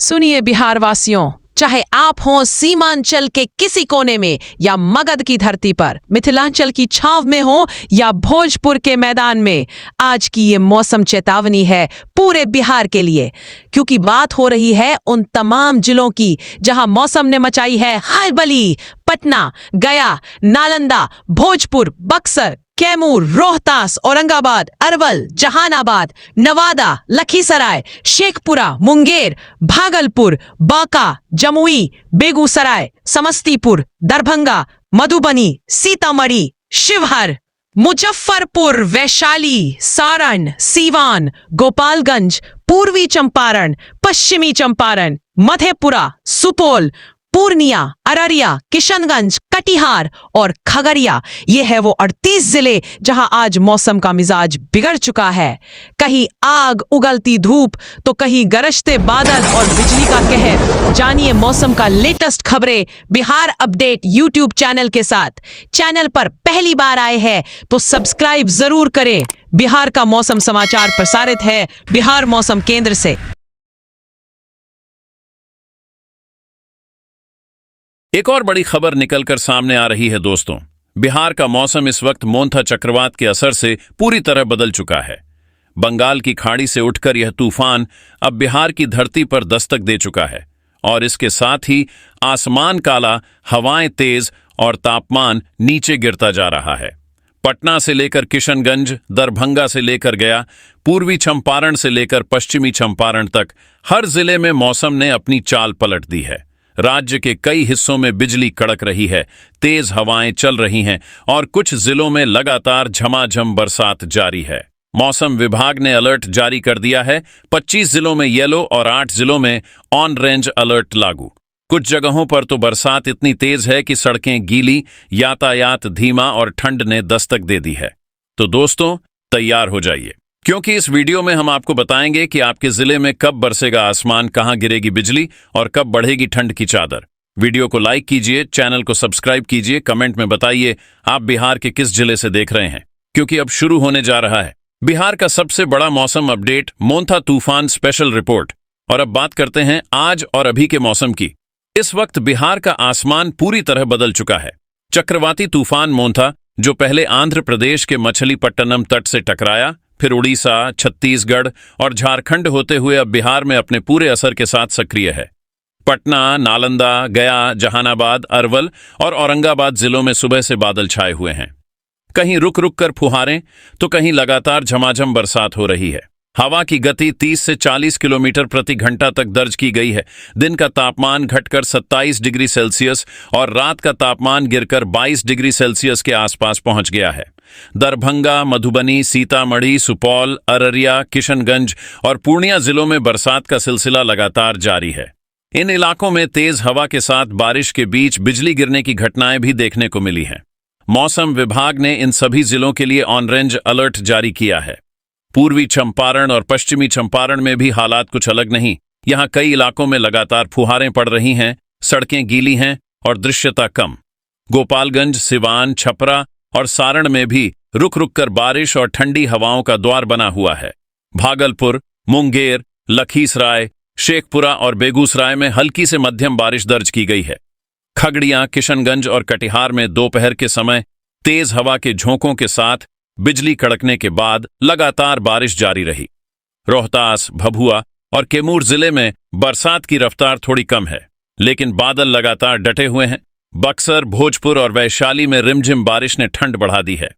सुनिए बिहार वासियों, चाहे आप हों सीमांचल के किसी कोने में या मगध की धरती पर, मिथिलांचल की छाव में हो या भोजपुर के मैदान में, आज की ये मौसम चेतावनी है पूरे बिहार के लिए, क्योंकि बात हो रही है उन तमाम जिलों की जहां मौसम ने मचाई है हलबली। पटना, गया, नालंदा, भोजपुर, बक्सर, कैमूर, रोहतास, औरंगाबाद, अरवल, जहानाबाद, नवादा, लखीसराय, शेखपुरा, मुंगेर, भागलपुर, बांका, जमुई, बेगूसराय, समस्तीपुर, दरभंगा, मधुबनी, सीतामढ़ी, शिवहर, मुजफ्फरपुर, वैशाली, सारण, सीवान, गोपालगंज, पूर्वी चंपारण, पश्चिमी चंपारण, मधेपुरा, सुपौल, पूर्णिया, अररिया, किशनगंज, कटिहार और खगड़िया, ये है वो 38 जिले जहां आज मौसम का मिजाज बिगड़ चुका है। कहीं आग उगलती धूप तो कहीं गरजते बादल और बिजली का कहर। जानिए मौसम का लेटेस्ट खबरें बिहार अपडेट यूट्यूब चैनल के साथ। चैनल पर पहली बार आए हैं तो सब्सक्राइब जरूर करें। बिहार का मौसम समाचार प्रसारित है बिहार मौसम केंद्र से। एक और बड़ी खबर निकलकर सामने आ रही है दोस्तों। बिहार का मौसम इस वक्त मोन्था चक्रवात के असर से पूरी तरह बदल चुका है। बंगाल की खाड़ी से उठकर यह तूफान अब बिहार की धरती पर दस्तक दे चुका है और इसके साथ ही आसमान काला, हवाएं तेज और तापमान नीचे गिरता जा रहा है। पटना से लेकर किशनगंज, दरभंगा से लेकर गया, पूर्वी चंपारण से लेकर पश्चिमी चंपारण तक हर जिले में मौसम ने अपनी चाल पलट दी है। राज्य के कई हिस्सों में बिजली कड़क रही है, तेज हवाएं चल रही हैं और कुछ जिलों में लगातार झमाझम बरसात जारी है। मौसम विभाग ने अलर्ट जारी कर दिया है। 25 जिलों में येलो और 8 जिलों में ऑन रेंज अलर्ट लागू। कुछ जगहों पर तो बरसात इतनी तेज है कि सड़कें गीली, यातायात धीमा और ठंड ने दस्तक दे दी है। तो दोस्तों तैयार हो जाइए, क्योंकि इस वीडियो में हम आपको बताएंगे कि आपके जिले में कब बरसेगा आसमान, कहां गिरेगी बिजली और कब बढ़ेगी ठंड की चादर। वीडियो को लाइक कीजिए, चैनल को सब्सक्राइब कीजिए, कमेंट में बताइए आप बिहार के किस जिले से देख रहे हैं, क्योंकि अब शुरू होने जा रहा है बिहार का सबसे बड़ा मौसम अपडेट, मोन्था तूफान स्पेशल रिपोर्ट। और अब बात करते हैं आज और अभी के मौसम की। इस वक्त बिहार का आसमान पूरी तरह बदल चुका है। चक्रवाती तूफान मोन्था, जो पहले आंध्र प्रदेश के मछलीपट्टनम तट से टकराया, फिर उड़ीसा, छत्तीसगढ़ और झारखंड होते हुए अब बिहार में अपने पूरे असर के साथ सक्रिय है। पटना, नालंदा, गया, जहानाबाद, अरवल और औरंगाबाद जिलों में सुबह से बादल छाए हुए हैं। कहीं रुक रुक कर फुहारें तो कहीं लगातार झमाझम बरसात हो रही है। हवा की गति 30 से 40 किलोमीटर प्रति घंटा तक दर्ज की गई है। दिन का तापमान घटकर 27 डिग्री सेल्सियस और रात का तापमान गिरकर 22 डिग्री सेल्सियस के आसपास पहुंच गया है। दरभंगा, मधुबनी, सीतामढ़ी, सुपौल, अररिया, किशनगंज और पूर्णिया जिलों में बरसात का सिलसिला लगातार जारी है। इन इलाकों में तेज हवा के साथ बारिश के बीच बिजली गिरने की घटनाएं भी देखने को मिली हैं। मौसम विभाग ने इन सभी जिलों के लिए ऑन रेंज अलर्ट जारी किया है। पूर्वी चंपारण और पश्चिमी चंपारण में भी हालात कुछ अलग नहीं। यहां कई इलाकों में लगातार फुहारें पड़ रही हैं, सड़कें गीली हैं और दृश्यता कम। गोपालगंज, सिवान, छपरा और सारण में भी रुक रुक कर बारिश और ठंडी हवाओं का द्वार बना हुआ है। भागलपुर, मुंगेर, लखीसराय, शेखपुरा और बेगूसराय में हल्की से मध्यम बारिश दर्ज की गई है। खगड़िया, किशनगंज और कटिहार में दोपहर के समय तेज हवा के झोंकों के साथ बिजली कड़कने के बाद लगातार बारिश जारी रही। रोहतास, भभुआ और कैमूर जिले में बरसात की रफ्तार थोड़ी कम है, लेकिन बादल लगातार डटे हुए हैं। बक्सर, भोजपुर और वैशाली में रिमझिम बारिश ने ठंड बढ़ा दी है।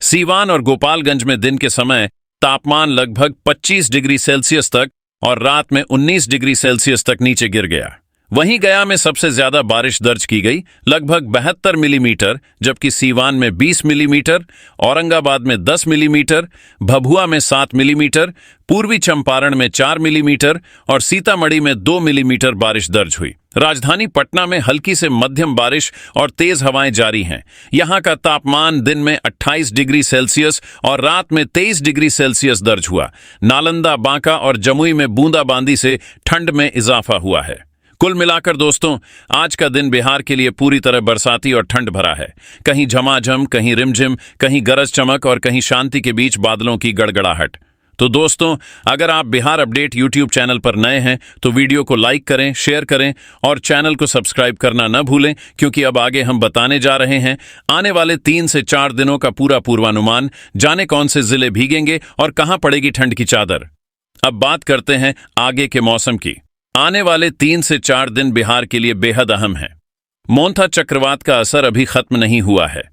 सीवान और गोपालगंज में दिन के समय तापमान लगभग 25 डिग्री सेल्सियस तक और रात में 19 डिग्री सेल्सियस तक नीचे गिर गया। वहीं गया में सबसे ज्यादा बारिश दर्ज की गई, लगभग 72 मिलीमीटर, जबकि सीवान में 20 मिलीमीटर, औरंगाबाद में 10 मिलीमीटर, भभुआ में 7 मिलीमीटर, पूर्वी चंपारण में 4 मिलीमीटर और सीतामढ़ी में 2 मिलीमीटर बारिश दर्ज हुई। राजधानी पटना में हल्की से मध्यम बारिश और तेज हवाएं जारी हैं। यहां का तापमान दिन में 28 डिग्री सेल्सियस और रात में 23 डिग्री सेल्सियस दर्ज हुआ। नालंदा, बांका और जमुई में बूंदाबांदी से ठंड में इजाफा हुआ है। कुल मिलाकर दोस्तों आज का दिन बिहार के लिए पूरी तरह बरसाती और ठंड भरा है। कहीं झमाझम, कहीं रिमझिम, कहीं गरज चमक और कहीं शांति के बीच बादलों की गड़गड़ाहट। तो दोस्तों, अगर आप बिहार अपडेट यूट्यूब चैनल पर नए हैं तो वीडियो को लाइक करें, शेयर करें और चैनल को सब्सक्राइब करना न भूलें, क्योंकि अब आगे हम बताने जा रहे हैं आने वाले 3 से 4 दिनों का पूरा पूर्वानुमान। जाने कौन से जिले भीगेंगे और कहां पड़ेगी ठंड की चादर। अब बात करते हैं आगे के मौसम की। आने वाले 3 से 4 दिन बिहार के लिए बेहद अहम है। मोन्था चक्रवात का असर अभी खत्म नहीं हुआ है।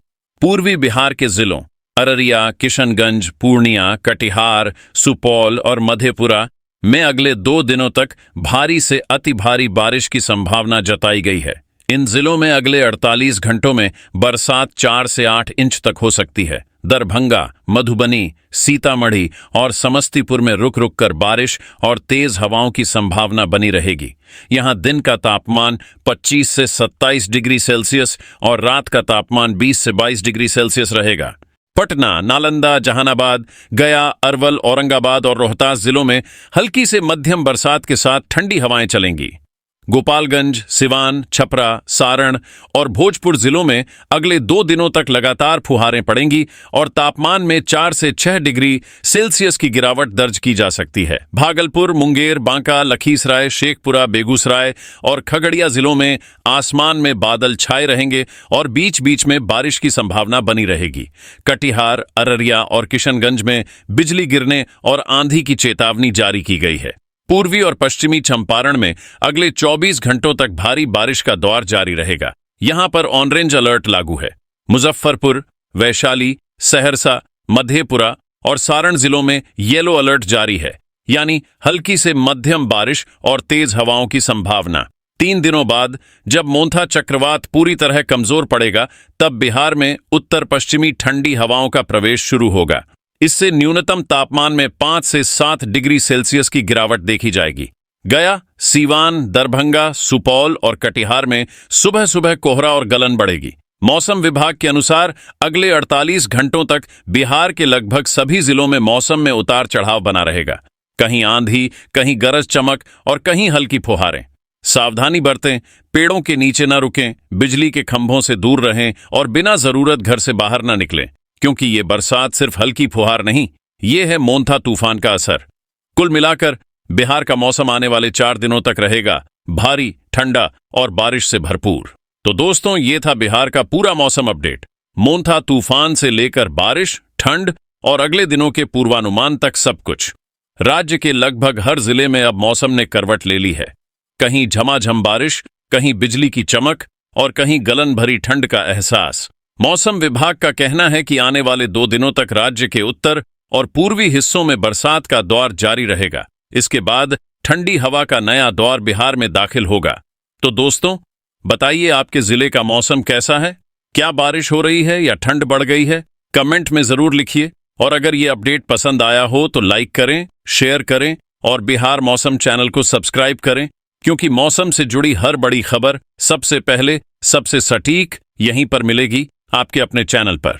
पूर्वी बिहार के जिलों अररिया, किशनगंज, पूर्णिया, कटिहार, सुपौल और मधेपुरा में अगले 2 दिनों तक भारी से अति भारी बारिश की संभावना जताई गई है। इन जिलों में अगले 48 घंटों में बरसात 4 से 8 इंच तक हो सकती है। दरभंगा, मधुबनी, सीतामढ़ी और समस्तीपुर में रुक रुक कर बारिश और तेज हवाओं की संभावना बनी रहेगी। यहां दिन का तापमान 25 से 27 डिग्री सेल्सियस और रात का तापमान 20 से 22 डिग्री सेल्सियस रहेगा। पटना, नालंदा, जहानाबाद, गया, अरवल, औरंगाबाद और रोहतास जिलों में हल्की से मध्यम बरसात के साथ ठंडी हवाएं चलेंगी। गोपालगंज, सिवान, छपरा, सारण और भोजपुर जिलों में अगले 2 दिनों तक लगातार फुहारें पड़ेंगी और तापमान में 4 से 6 डिग्री सेल्सियस की गिरावट दर्ज की जा सकती है। भागलपुर, मुंगेर, बांका, लखीसराय, शेखपुरा, बेगूसराय और खगड़िया जिलों में आसमान में बादल छाए रहेंगे और बीच बीच में बारिश की संभावना बनी रहेगी। कटिहार, अररिया और किशनगंज में बिजली गिरने और आंधी की चेतावनी जारी की गई है। पूर्वी और पश्चिमी चंपारण में अगले 24 घंटों तक भारी बारिश का दौर जारी रहेगा। यहां पर ऑरेंज अलर्ट लागू है। मुजफ्फरपुर, वैशाली, सहरसा, मधेपुरा और सारण जिलों में येलो अलर्ट जारी है, यानी हल्की से मध्यम बारिश और तेज हवाओं की संभावना। 3 दिनों बाद जब मोन्था चक्रवात पूरी तरह कमजोर पड़ेगा, तब बिहार में उत्तर पश्चिमी ठंडी हवाओं का प्रवेश शुरू होगा। इससे न्यूनतम तापमान में 5 से 7 डिग्री सेल्सियस की गिरावट देखी जाएगी। गया, सीवान, दरभंगा, सुपौल और कटिहार में सुबह सुबह कोहरा और गलन बढ़ेगी। मौसम विभाग के अनुसार अगले 48 घंटों तक बिहार के लगभग सभी जिलों में मौसम में उतार चढ़ाव बना रहेगा। कहीं आंधी, कहीं गरज चमक और कहीं हल्की फुहारें। सावधानी बरतें, पेड़ों के नीचे न रुकें, बिजली के खंभों से दूर रहें और बिना जरूरत घर से बाहर न निकलें, क्योंकि ये बरसात सिर्फ हल्की फुहार नहीं, ये है मोन्था तूफान का असर। कुल मिलाकर बिहार का मौसम आने वाले 4 दिनों तक रहेगा भारी, ठंडा और बारिश से भरपूर। तो दोस्तों, ये था बिहार का पूरा मौसम अपडेट। मोन्था तूफान से लेकर बारिश, ठंड और अगले दिनों के पूर्वानुमान तक सब कुछ। राज्य के लगभग हर जिले में अब मौसम ने करवट ले ली है। कहीं झमाझम बारिश, कहीं बिजली की चमक और कहीं गलन भरी ठंड का एहसास। मौसम विभाग का कहना है कि आने वाले 2 दिनों तक राज्य के उत्तर और पूर्वी हिस्सों में बरसात का दौर जारी रहेगा। इसके बाद ठंडी हवा का नया दौर बिहार में दाखिल होगा। तो दोस्तों, बताइए आपके जिले का मौसम कैसा है? क्या बारिश हो रही है या ठंड बढ़ गई है? कमेंट में जरूर लिखिए। और अगर ये अपडेट पसंद आया हो तो लाइक करें, शेयर करें और बिहार मौसम चैनल को सब्सक्राइब करें, क्योंकि मौसम से जुड़ी हर बड़ी खबर सबसे पहले, सबसे सटीक यहीं पर मिलेगी, आपके अपने चैनल पर।